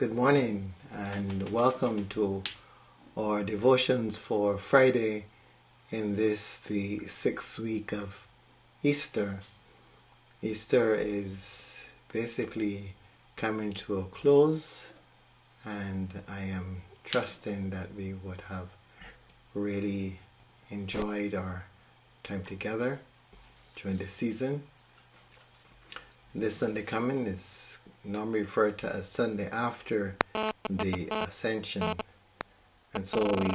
good morning and welcome to our devotions for Friday in this, the 6th week of Easter. Easter is basically coming to a close, and I am trusting that we would have really enjoyed our time together during the season. This Sunday coming is normally referred to as Sunday after the Ascension, and so we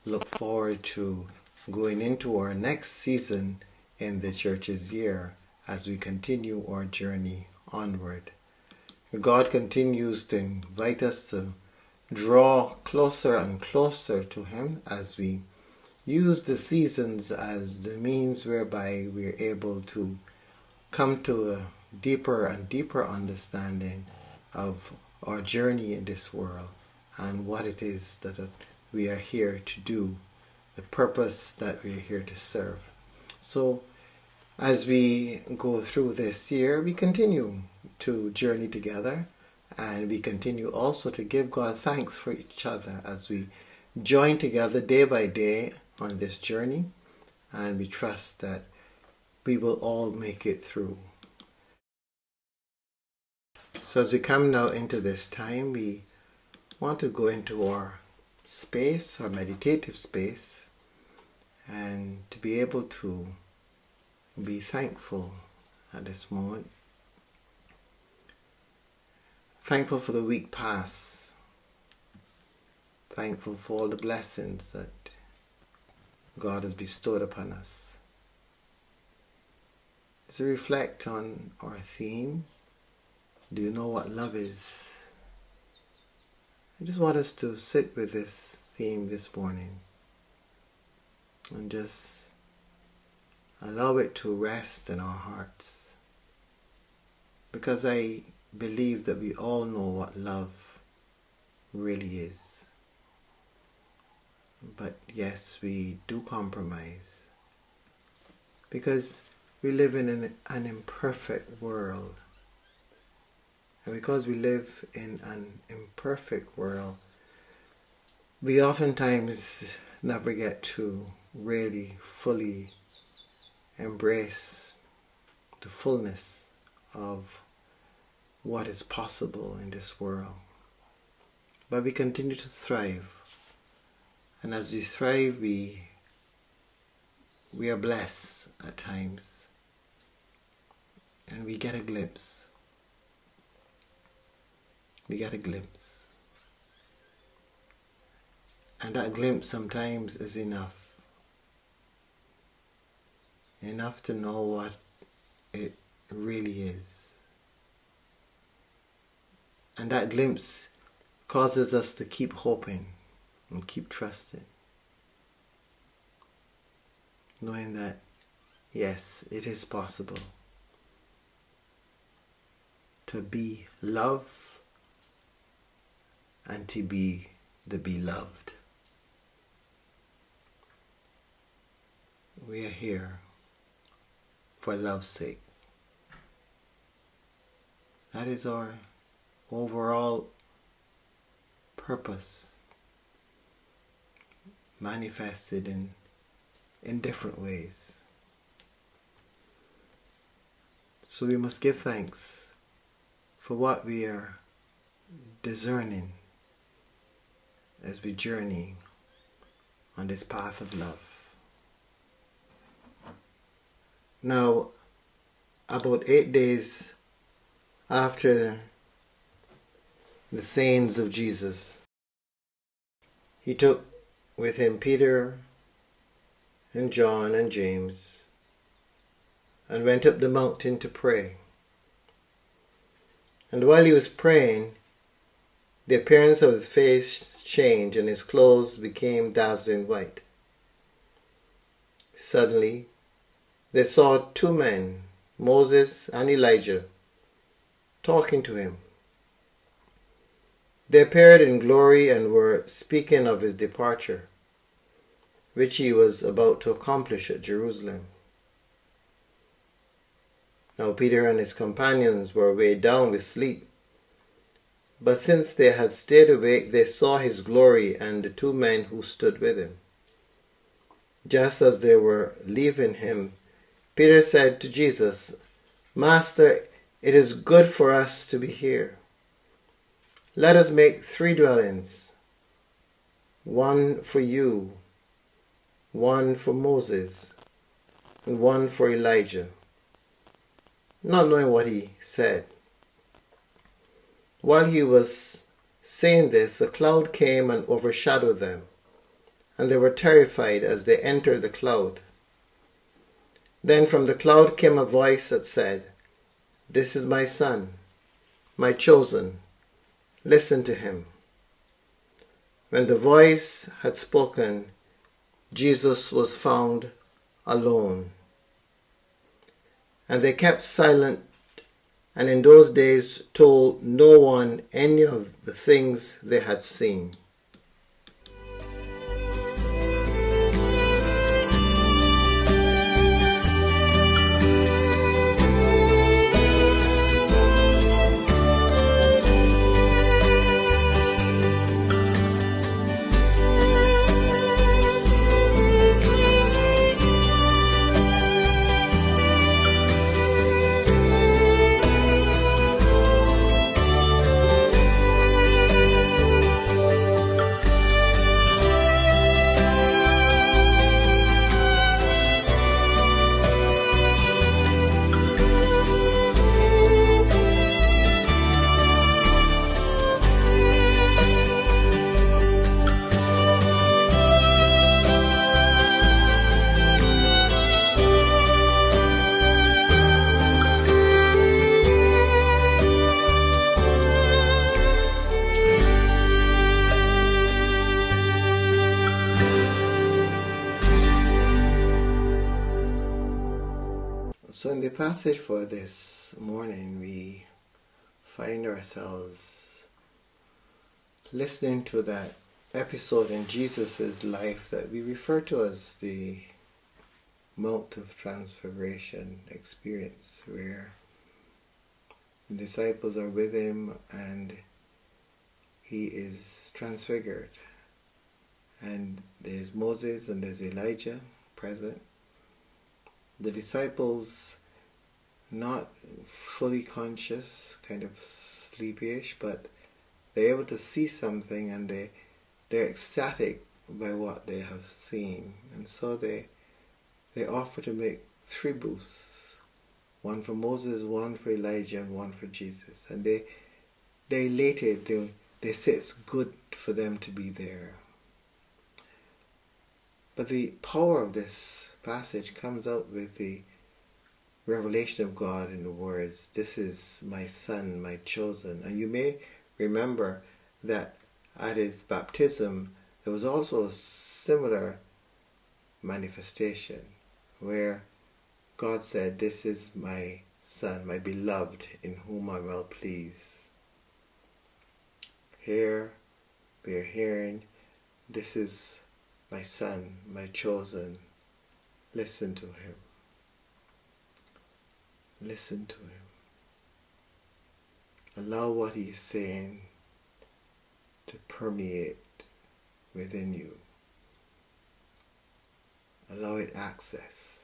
look forward to going into our next season in the church's year as we continue our journey onward. God continues to invite us to draw closer and closer to Him as we use the seasons as the means whereby we are able to come to a deeper and deeper understanding of our journey in this world and what it is that we are here to do, the purpose that we are here to serve. So as we go through this year, we continue to journey together, and we continue also to give God thanks for each other as we join together day by day on this journey, and we trust that we will all make it through. So as we come now into this time, we want to go into our space, our meditative space, and to be able to be thankful at this moment. Thankful for the week past. Thankful for all the blessings that God has bestowed upon us. As we reflect on our theme, do you know what love is? I just want us to sit with this theme this morning and just allow it to rest in our hearts, because I believe that we all know what love really is. But yes, we do compromise because we live in an imperfect world. And because we live in an imperfect world, we oftentimes never get to really fully embrace the fullness of what is possible in this world. But we continue to thrive. And as we thrive, we are blessed at times. And we get a glimpse. We get a glimpse. And that glimpse sometimes is enough. Enough to know what it really is. And that glimpse causes us to keep hoping and keep trusting. Knowing that, yes, it is possible to be love and to be the beloved. We are here for love's sake. That is our overall purpose, manifested in different ways. So we must give thanks for what we are discerning as we journey on this path of love. Now, about 8 days after the sayings of Jesus, He took with Him Peter and John and James and went up the mountain to pray. And while He was praying, the appearance of His face changed and His clothes became dazzling white. Suddenly, they saw two men, Moses and Elijah, talking to Him. They appeared in glory and were speaking of His departure, which He was about to accomplish at Jerusalem. Now Peter and his companions were weighed down with sleep, But since they had stayed awake, they saw his glory and the two men who stood with him. Just as they were leaving him, Peter said to Jesus, Master, it is good for us to be here. Let us make 3 dwellings, one for you, one for Moses, and one for Elijah. Not knowing what he said. While he was saying this, a cloud came and overshadowed them, and they were terrified as they entered the cloud. Then from the cloud came a voice that said, This is my son, my chosen. Listen to him. When the voice had spoken, Jesus was found alone. And they kept silent, and in those days told no one any of the things they had seen. So in the passage for this morning, we find ourselves listening to that episode in Jesus' life that we refer to as the Mount of Transfiguration experience, where the disciples are with him and he is transfigured. And there's Moses and there's Elijah present. The disciples not fully conscious, kind of sleepyish, but they're able to see something and they're ecstatic by what they have seen. And so they offer to make 3 booths, one for Moses, one for Elijah, and one for Jesus. And they're elated, they say it's good for them to be there. But the power of this passage comes out with the revelation of God in the words, "This is my son, my chosen." And you may remember that at his baptism there was also a similar manifestation where God said, "This is my son, my beloved, in whom I'm well pleased." Here we are hearing, "This is my son, my chosen. Listen to him." Listen to him. Allow what he's saying to permeate within you. Allow it access.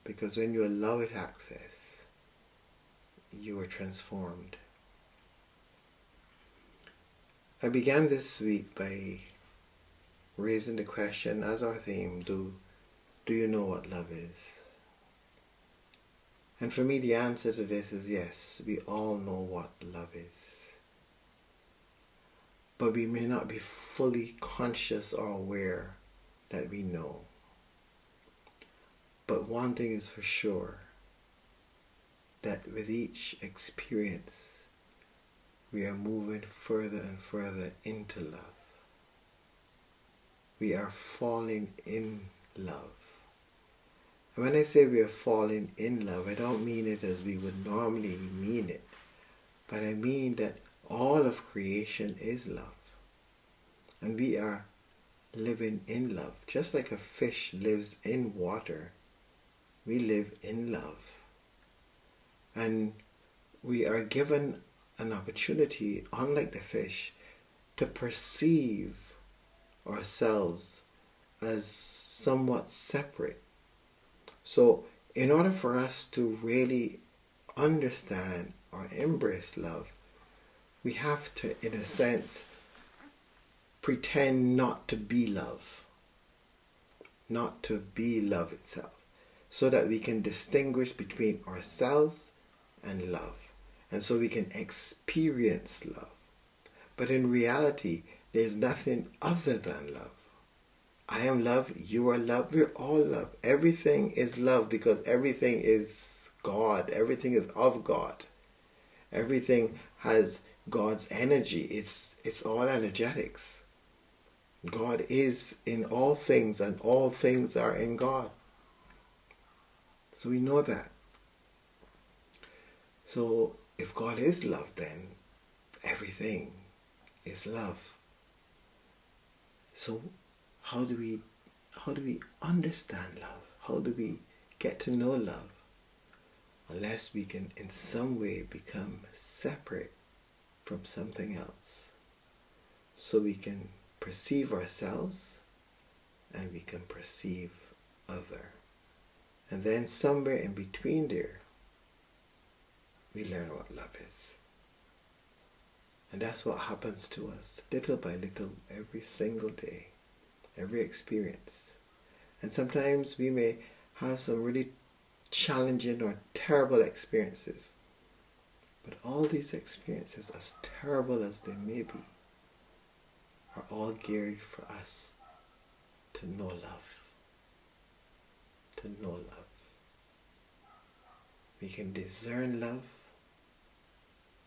Because when you allow it access, you are transformed. I began this week by raising the question as our theme, do you know what love is? And for me the answer to this is yes, we all know what love is. But we may not be fully conscious or aware that we know. But one thing is for sure, that with each experience we are moving further and further into love. We are falling in love. And when I say we are falling in love, I don't mean it as we would normally mean it, but I mean that all of creation is love. And we are living in love. Just like a fish lives in water, we live in love. And we are given an opportunity, unlike the fish, to perceive ourselves as somewhat separate. So, in order for us to really understand or embrace love, we have to, in a sense, pretend not to be love, not to be love itself, so that we can distinguish between ourselves and love, and so we can experience love. But in reality, there's nothing other than love. I am love, you are love, we're all love. Everything is love because everything is God, everything is of God. Everything has God's energy. It's all energetics. God is in all things and all things are in God. So we know that. So if God is love, then everything is love. So how do we understand love? How do we get to know love? Unless we can in some way become separate from something else. So we can perceive ourselves and we can perceive other. And then somewhere in between there, we learn what love is. And that's what happens to us little by little every single day, every experience. And sometimes we may have some really challenging or terrible experiences. But all these experiences, as terrible as they may be, are all geared for us to know love. To know love. We can discern love.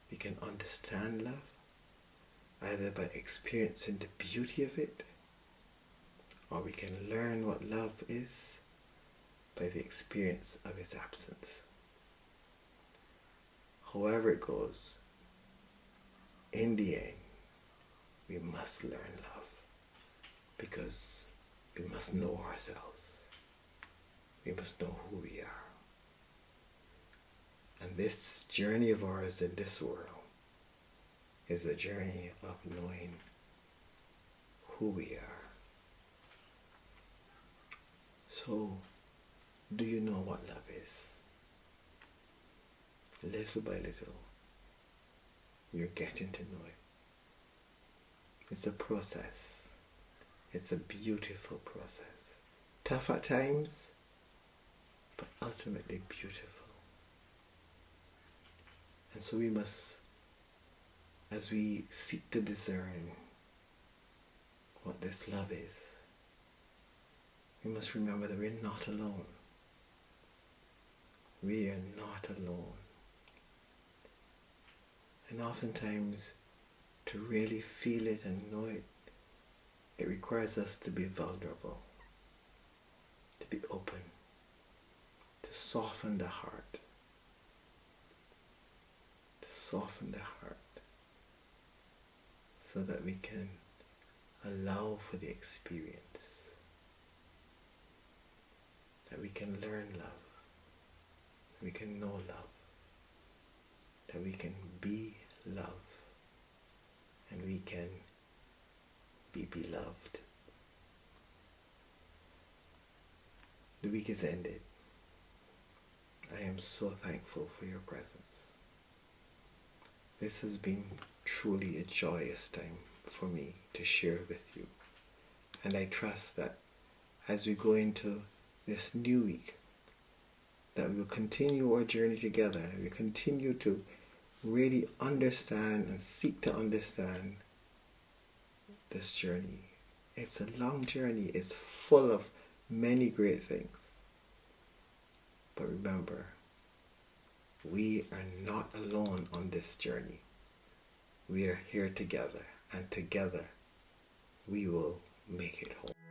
We can understand love, either by experiencing the beauty of it, or we can learn what love is by the experience of its absence. However it goes, in the end, we must learn love because we must know ourselves. We must know who we are. And this journey of ours in this world is a journey of knowing who we are. So, do you know what love is? Little by little, you're getting to know it. It's a process. It's a beautiful process. Tough at times, but ultimately beautiful. And so we must, as we seek to discern what this love is, we must remember that we're not alone. We are not alone. And oftentimes, to really feel it and know it, it requires us to be vulnerable, to be open, to soften the heart, so that we can allow for the experience, that we can learn love, that we can know love, that we can be love, and we can be beloved. The week is ended. I am so thankful for your presence. This has been truly a joyous time for me to share with you. And I trust that as we go into this new week, that we will continue our journey together. We continue to really understand and seek to understand this journey. It's a long journey. It's full of many great things. But remember, we are not alone on this journey. We are here together, and together we will make it home.